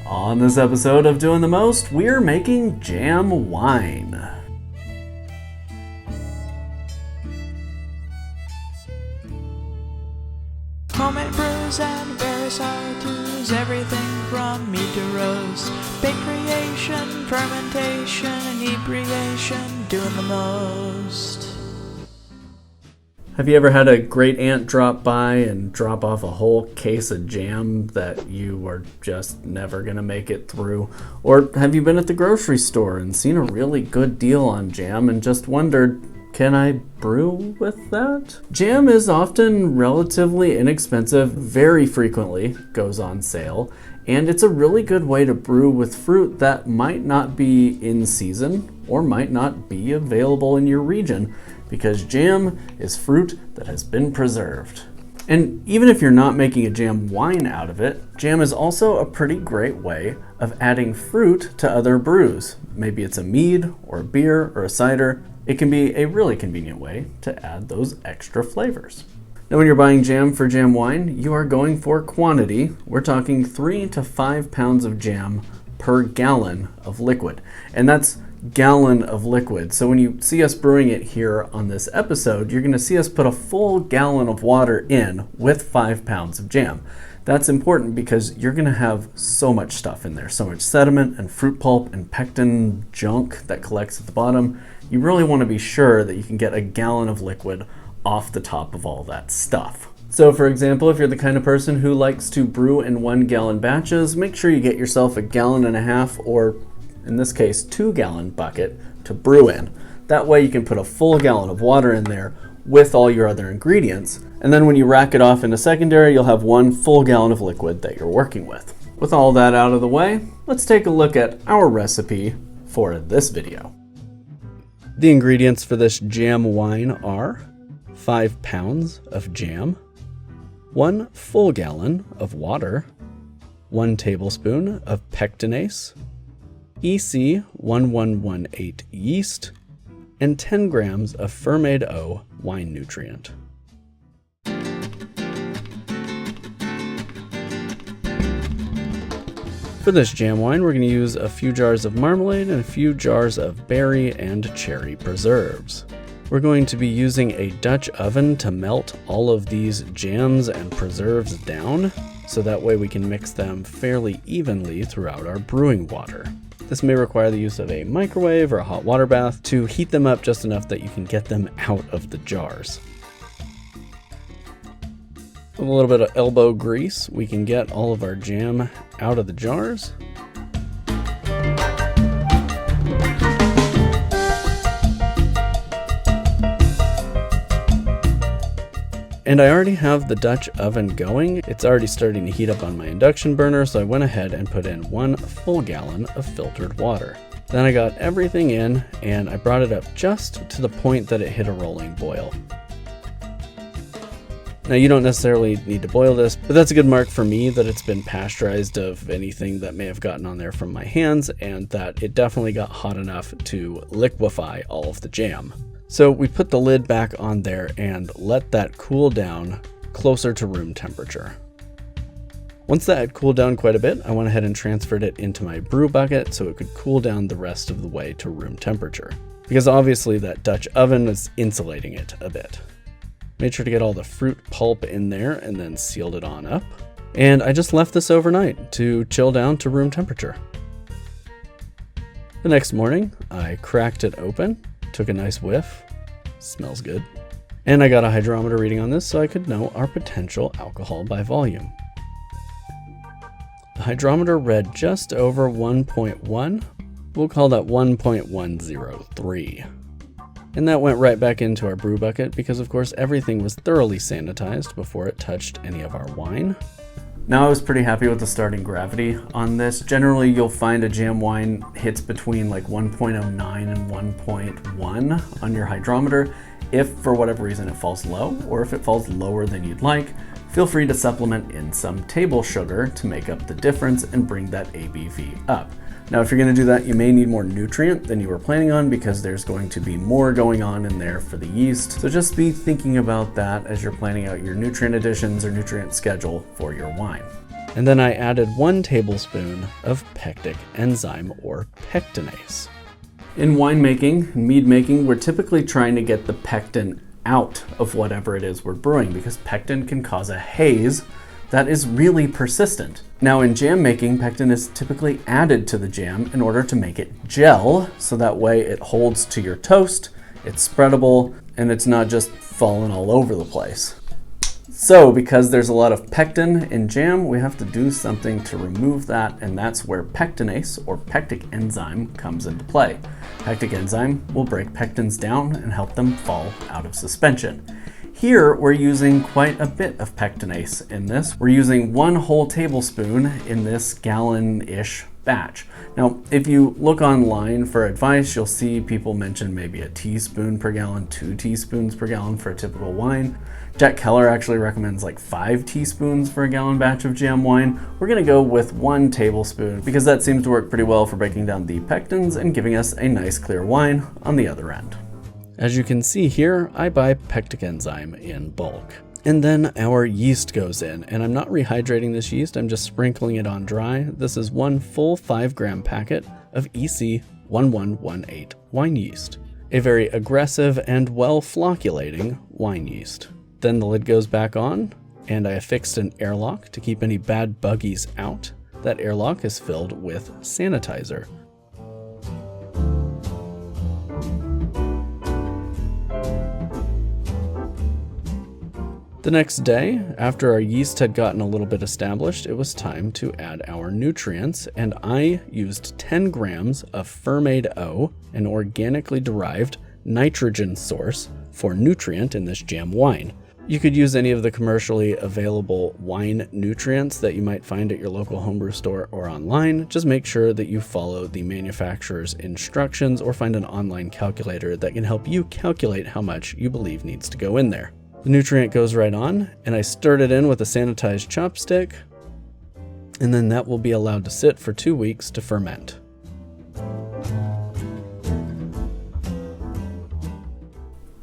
On this episode of Doing the Most, we're making jam wine. Homemade brews and various how-tos, everything from mead to roast, bake creation, fermentation, inebriation, doing the most. Have you ever had a great aunt drop by and drop off a whole case of jam that you were just never going to make it through? Or have you been at the grocery store and seen a really good deal on jam and just wondered, can I brew with that? Jam is often relatively inexpensive, very frequently goes on sale, and it's a really good way to brew with fruit that might not be in season or might not be available in your region, because jam is fruit that has been preserved. And even if you're not making a jam wine out of it, jam is also a pretty great way of adding fruit to other brews. Maybe it's a mead or a beer or a cider. It can be a really convenient way to add those extra flavors. Now, when you're buying jam for jam wine, you are going for quantity. We're talking 3 to 5 pounds of jam per gallon of liquid. And that's gallon of liquid. So when you see us brewing it here on this episode, you're going to see us put a full gallon of water in with 5 pounds of jam. That's important because you're going to have so much stuff in there, so much sediment and fruit pulp and pectin junk that collects at the bottom. You really want to be sure that you can get a gallon of liquid off the top of all that stuff. So for example, if you're the kind of person who likes to brew in 1 gallon batches, make sure you get yourself a 1.5 gallon or in this case 2 gallon bucket to brew in. That way you can put a full gallon of water in there with all your other ingredients, and then when you rack it off into secondary, you'll have 1 full gallon of liquid that you're working with. With all that out of the way, let's take a look at our recipe for this video. The ingredients for this jam wine are 5 pounds of jam, 1 full gallon of water, 1 tablespoon of pectinase, EC 1118 yeast, and 10 grams of Fermade O wine nutrient. For this jam wine, we're going to use a few jars of marmalade and a few jars of berry and cherry preserves. We're going to be using a Dutch oven to melt all of these jams and preserves down, so that way we can mix them fairly evenly throughout our brewing water. This may require the use of a microwave or a hot water bath to heat them up just enough that you can get them out of the jars. With a little bit of elbow grease, we can get all of our jam out of the jars. And I already have the Dutch oven going. It's already starting to heat up on my induction burner, so I went ahead and put in 1 full gallon of filtered water. Then I got everything in and I brought it up just to the point that it hit a rolling boil. Now, you don't necessarily need to boil this, but that's a good mark for me that it's been pasteurized of anything that may have gotten on there from my hands, and that it definitely got hot enough to liquefy all of the jam. So we put the lid back on there and let that cool down closer to room temperature. Once that had cooled down quite a bit, I went ahead and transferred it into my brew bucket so it could cool down the rest of the way to room temperature, because obviously that Dutch oven is insulating it a bit. Made sure to get all the fruit pulp in there and then sealed it on up. And I just left this overnight to chill down to room temperature. The next morning, I cracked it open, took a nice whiff, smells good, and I got a hydrometer reading on this so I could know our potential alcohol by volume. The hydrometer read just over 1.1, we'll call that 1.103. And that went right back into our brew bucket because of course everything was thoroughly sanitized before it touched any of our wine. Now, I was pretty happy with the starting gravity on this. Generally, you'll find a jam wine hits between like 1.09 and 1.1 on your hydrometer. If for whatever reason it falls low, or if it falls lower than you'd like, feel free to supplement in some table sugar to make up the difference and bring that ABV up. Now, if you're going to do that, you may need more nutrient than you were planning on because there's going to be more going on in there for the yeast. So just be thinking about that as you're planning out your nutrient additions or nutrient schedule for your wine. And then I added 1 tablespoon of pectic enzyme or pectinase. In winemaking and mead making, we're typically trying to get the pectin out of whatever it is we're brewing because pectin can cause a haze that is really persistent. Now in jam making, pectin is typically added to the jam in order to make it gel, so that way it holds to your toast, it's spreadable, and it's not just falling all over the place. So because there's a lot of pectin in jam, we have to do something to remove that, and that's where pectinase or pectic enzyme comes into play. Pectic enzyme will break pectins down and help them fall out of suspension. Here, we're using quite a bit of pectinase in this. We're using 1 whole tablespoon in this gallon-ish batch. Now, if you look online for advice, you'll see people mention maybe a teaspoon per gallon, 2 teaspoons per gallon for a typical wine. Jack Keller actually recommends like 5 teaspoons for a gallon batch of jam wine. We're gonna go with 1 tablespoon because that seems to work pretty well for breaking down the pectins and giving us a nice clear wine on the other end. As you can see here, I buy pectic enzyme in bulk. And then our yeast goes in, and I'm not rehydrating this yeast, I'm just sprinkling it on dry. This is 1 full 5-gram packet of EC 1118 wine yeast, a very aggressive and well flocculating wine yeast. Then the lid goes back on, and I affixed an airlock to keep any bad buggies out. That airlock is filled with sanitizer. The next day, after our yeast had gotten a little bit established, it was time to add our nutrients, and I used 10 grams of Fermade O, an organically derived nitrogen source for nutrient in this jam wine. You could use any of the commercially available wine nutrients that you might find at your local homebrew store or online. Just make sure that you follow the manufacturer's instructions or find an online calculator that can help you calculate how much you believe needs to go in there. The nutrient goes right on, and I stirred it in with a sanitized chopstick, and then that will be allowed to sit for 2 weeks to ferment.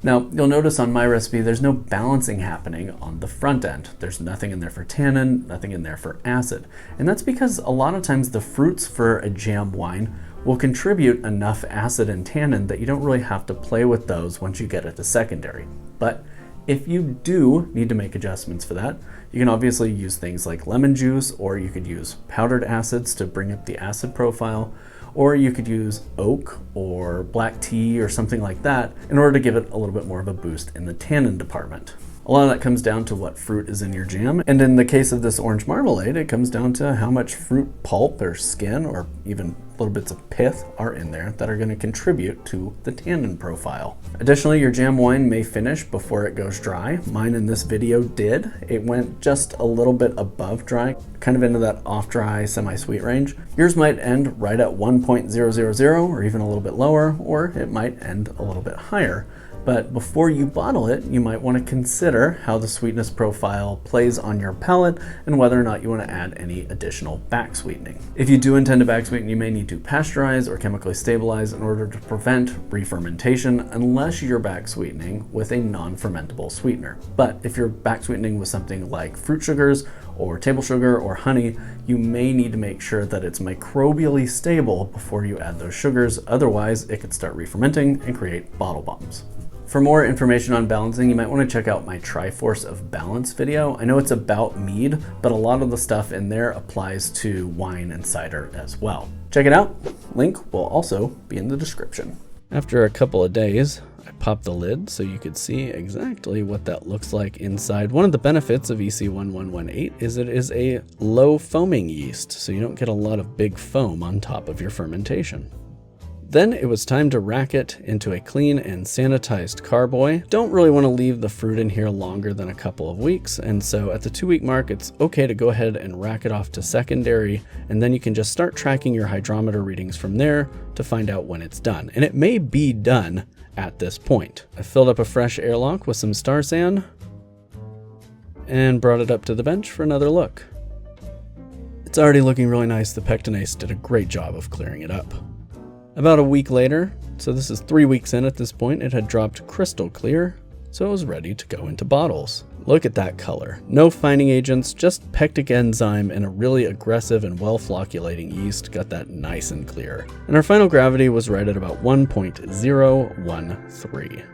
Now, you'll notice on my recipe, there's no balancing happening on the front end. There's nothing in there for tannin, nothing in there for acid. And that's because a lot of times the fruits for a jam wine will contribute enough acid and tannin that you don't really have to play with those once you get it to secondary. But if you do need to make adjustments for that, you can obviously use things like lemon juice, or you could use powdered acids to bring up the acid profile, or you could use oak or black tea or something like that in order to give it a little bit more of a boost in the tannin department. A lot of that comes down to what fruit is in your jam, and in the case of this orange marmalade, it comes down to how much fruit pulp or skin or even little bits of pith are in there that are going to contribute to the tannin profile. Additionally, your jam wine may finish before it goes dry. Mine in this video did. It went just a little bit above dry, kind of into that off-dry, semi-sweet range. Yours might end right at 1.000 or even a little bit lower, or it might end a little bit higher. But before you bottle it, you might want to consider how the sweetness profile plays on your palate and whether or not you want to add any additional back sweetening. If you do intend to back sweeten, you may need to pasteurize or chemically stabilize in order to prevent re-fermentation unless you're back sweetening with a non-fermentable sweetener. But if you're back sweetening with something like fruit sugars or table sugar or honey, you may need to make sure that it's microbially stable before you add those sugars. Otherwise, it could start re-fermenting and create bottle bombs. For more information on balancing, you might want to check out my Triforce of Balance video. I know it's about mead, but a lot of the stuff in there applies to wine and cider as well. Check it out. Link will also be in the description. After a couple of days, I popped the lid so you could see exactly what that looks like inside. One of the benefits of EC1118 is it is a low foaming yeast, so you don't get a lot of big foam on top of your fermentation. Then it was time to rack it into a clean and sanitized carboy. Don't really want to leave the fruit in here longer than a couple of weeks, and so at the 2-week mark, it's okay to go ahead and rack it off to secondary, and then you can just start tracking your hydrometer readings from there to find out when it's done. And it may be done at this point. I filled up a fresh airlock with some Star San and brought it up to the bench for another look. It's already looking really nice. The pectinase did a great job of clearing it up. About a week later, so this is 3 weeks in at this point, it had dropped crystal clear, so it was ready to go into bottles. Look at that color. No fining agents, just pectic enzyme and a really aggressive and well-flocculating yeast got that nice and clear. And our final gravity was right at about 1.013.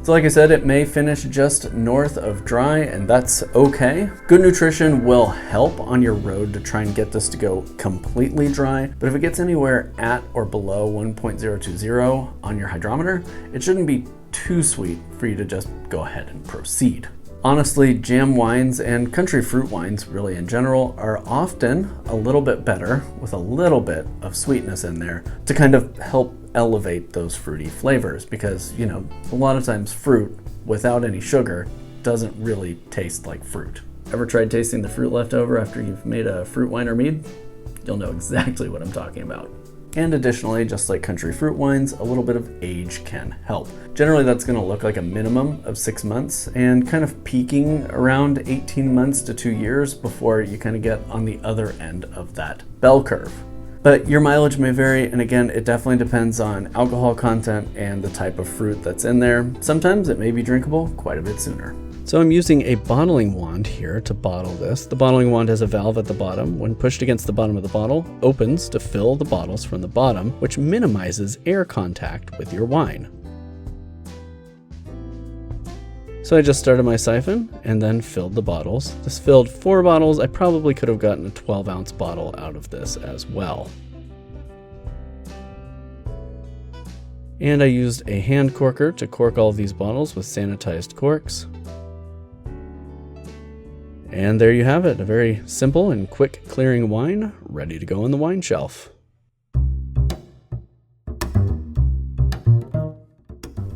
So like I said, it may finish just north of dry, and that's okay. Good nutrition will help on your road to try and get this to go completely dry, but if it gets anywhere at or below 1.020 on your hydrometer, it shouldn't be too sweet for you to just go ahead and proceed. Honestly, jam wines and country fruit wines, really in general, are often a little bit better with a little bit of sweetness in there to kind of help elevate those fruity flavors, because, you know, a lot of times fruit without any sugar doesn't really taste like fruit. Ever tried tasting the fruit left over after you've made a fruit wine or mead? You'll know exactly what I'm talking about. And additionally, just like country fruit wines, a little bit of age can help. Generally, that's going to look like a minimum of 6 months and kind of peaking around 18 months to 2 years before you kind of get on the other end of that bell curve. But your mileage may vary, and again, it definitely depends on alcohol content and the type of fruit that's in there. Sometimes it may be drinkable quite a bit sooner. So I'm using a bottling wand here to bottle this. The bottling wand has a valve at the bottom. When pushed against the bottom of the bottle, opens to fill the bottles from the bottom, which minimizes air contact with your wine. So I just started my siphon and then filled the bottles. This filled 4 bottles. I probably could have gotten a 12-ounce bottle out of this as well. And I used a hand corker to cork all of these bottles with sanitized corks. And there you have it, a very simple and quick clearing wine ready to go on the wine shelf.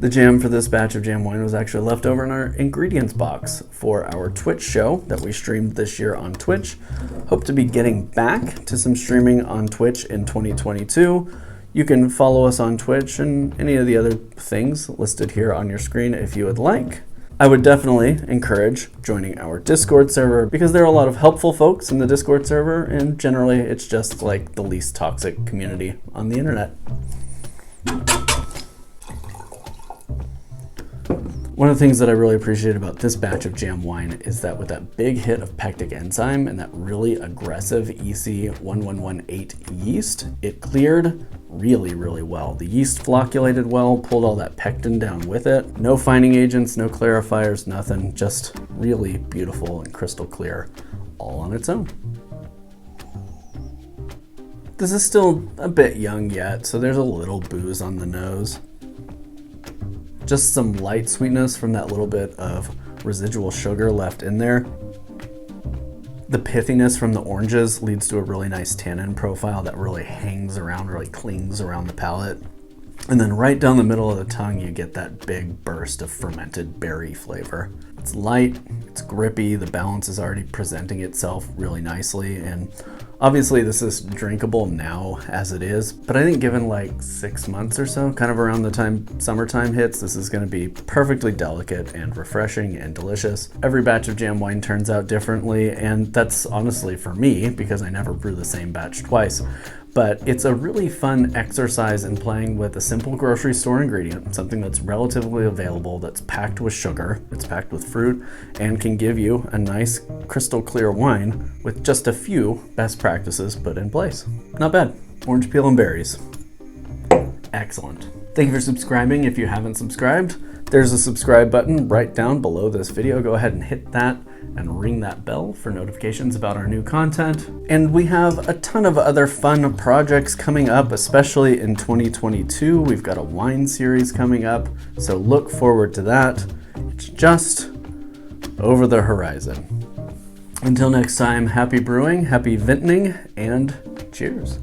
The jam for this batch of jam wine was actually left over in our ingredients box for our Twitch show that we streamed this year on Twitch. Hope to be getting back to some streaming on Twitch in 2022. You can follow us on Twitch and any of the other things listed here on your screen if you would like. I would definitely encourage joining our Discord server because there are a lot of helpful folks in the Discord server, and generally it's just like the least toxic community on the internet. One of the things that I really appreciate about this batch of jam wine is that with that big hit of pectic enzyme and that really aggressive EC1118 yeast, it cleared really, really well. The yeast flocculated well, pulled all that pectin down with it. No fining agents, no clarifiers, nothing. Just really beautiful and crystal clear, all on its own. This is still a bit young yet, so there's a little booze on the nose. Just some light sweetness from that little bit of residual sugar left in there. The pithiness from the oranges leads to a really nice tannin profile that really hangs around, really clings around the palate. And then right down the middle of the tongue, you get that big burst of fermented berry flavor. It's light, it's grippy, the balance is already presenting itself really nicely, and obviously this is drinkable now as it is, but I think given like 6 months or so, kind of around the time summertime hits, this is going to be perfectly delicate and refreshing and delicious. Every batch of jam wine turns out differently, and that's honestly for me because I never brew the same batch twice. But it's a really fun exercise in playing with a simple grocery store ingredient, something that's relatively available, that's packed with sugar, it's packed with fruit, and can give you a nice crystal clear wine with just a few best practices put in place. Not bad. Orange peel and berries. Excellent. Thank you for subscribing if you haven't subscribed. There's a subscribe button right down below this video. Go ahead and hit that and ring that bell for notifications about our new content. And we have a ton of other fun projects coming up, especially in 2022. We've got a wine series coming up, so look forward to that. It's just over the horizon. Until next time, happy brewing, happy vintning, and cheers.